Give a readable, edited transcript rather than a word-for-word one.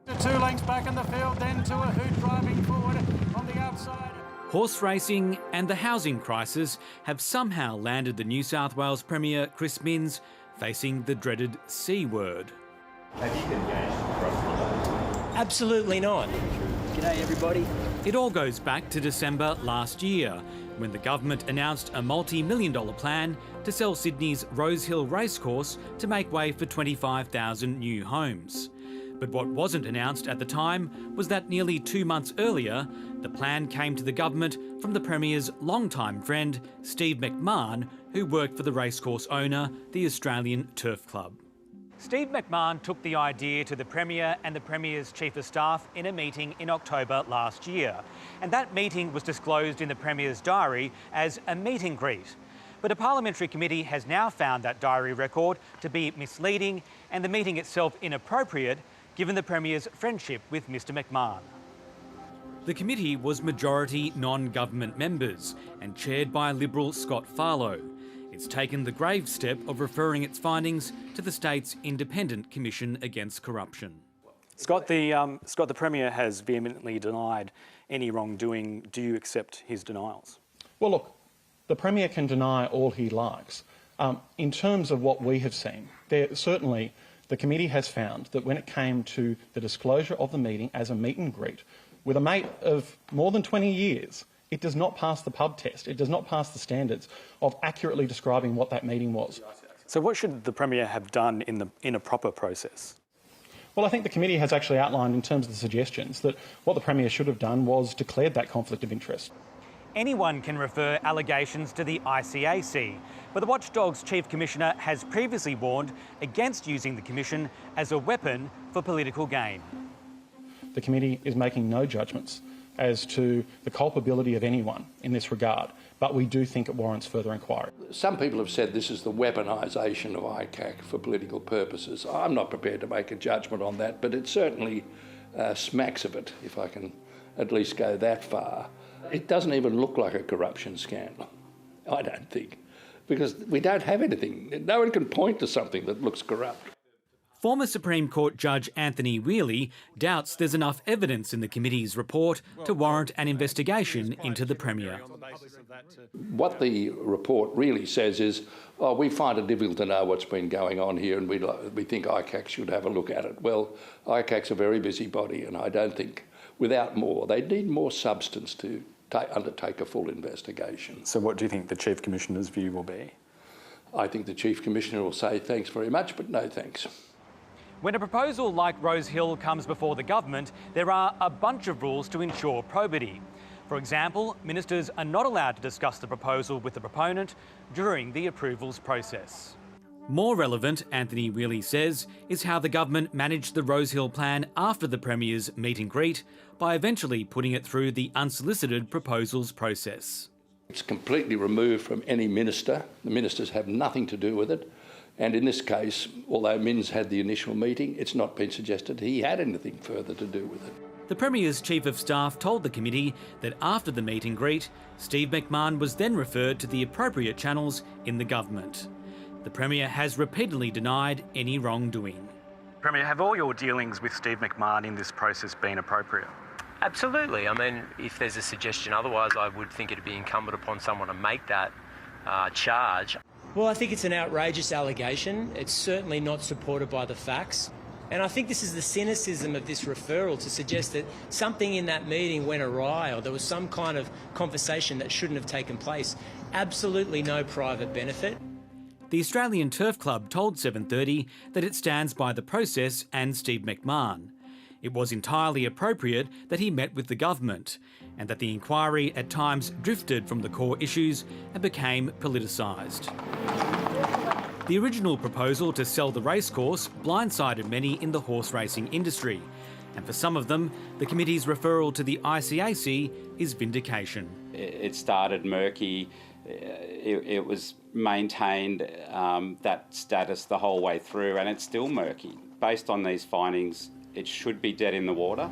2 lengths back in the field, then to a hoot driving forward on the outside. Horse racing and the housing crisis have somehow landed the New South Wales Premier Chris Minns facing the dreaded C word. Have you engaged corruption? Absolutely not. G'day everybody. It all goes back to December last year, when the government announced a multi-million-dollar plan to sell Sydney's Rosehill Racecourse to make way for 25,000 new homes. But what wasn't announced at the time was that nearly 2 months earlier, the plan came to the government from the Premier's longtime friend, Steve McMahon, who worked for the racecourse owner, the Australian Turf Club. Steve McMahon took the idea to the Premier and the Premier's Chief of Staff in a meeting in October last year. And that meeting was disclosed in the Premier's diary as a meet and greet. But a parliamentary committee has now found that diary record to be misleading and the meeting itself inappropriate, given the Premier's friendship with Mr McMahon. The committee was majority non-government members and chaired by Liberal Scott Farlow. It's taken the grave step of referring its findings to the state's Independent Commission Against Corruption. Scott, the Premier has vehemently denied any wrongdoing. Do you accept his denials? Well, look, the Premier can deny all he likes. In terms of what we have seen, certainly the committee has found that when it came to the disclosure of the meeting as a meet and greet with a mate of more than 20 years, it does not pass the pub test. It does not pass the standards of accurately describing what that meeting was. So what should the Premier have done in a proper process? Well, I think the committee has actually outlined in terms of the suggestions that what the Premier should have done was declared that conflict of interest. Anyone can refer allegations to the ICAC, but the Watchdog's Chief Commissioner has previously warned against using the Commission as a weapon for political gain. The committee is making no judgments as to the culpability of anyone in this regard, but we do think it warrants further inquiry. Some people have said this is the weaponisation of ICAC for political purposes. I'm not prepared to make a judgment on that, but it certainly smacks of it, if I can at least go that far. It doesn't even look like a corruption scandal, I don't think, because we don't have anything. No one can point to something that looks corrupt. Former Supreme Court Judge Anthony Wheely doubts there's enough evidence in the committee's report to warrant an investigation into the Premier. What the report really says is, we find it difficult to know what's been going on here and we think ICAC should have a look at it. Well, ICAC's a very busy body and I don't think, without more, they need more substance to undertake a full investigation. So what do you think the Chief Commissioner's view will be? I think the Chief Commissioner will say thanks very much, but no thanks. When a proposal like Rosehill comes before the government, there are a bunch of rules to ensure probity. For example, ministers are not allowed to discuss the proposal with the proponent during the approvals process. More relevant, Anthony Wheely says, is how the government managed the Rosehill plan after the Premier's meet and greet by eventually putting it through the unsolicited proposals process. It's completely removed from any minister. The ministers have nothing to do with it. And in this case, although Minns had the initial meeting, it's not been suggested he had anything further to do with it. The Premier's Chief of Staff told the committee that after the meet and greet, Steve McMahon was then referred to the appropriate channels in the government. The Premier has repeatedly denied any wrongdoing. Premier, have all your dealings with Steve McMahon in this process been appropriate? Absolutely. I mean, if there's a suggestion otherwise, I would think it'd be incumbent upon someone to make that charge. Well, I think it's an outrageous allegation. It's certainly not supported by the facts. And I think this is the cynicism of this referral to suggest that something in that meeting went awry or there was some kind of conversation that shouldn't have taken place. Absolutely no private benefit. The Australian Turf Club told 7:30 that it stands by the process and Steve McMahon. It was entirely appropriate that he met with the government and that the inquiry at times drifted from the core issues and became politicised. The original proposal to sell the racecourse blindsided many in the horse racing industry, and for some of them, the committee's referral to the ICAC is vindication. It started murky. It was maintained that status the whole way through, and it's still murky. Based on these findings, it should be dead in the water.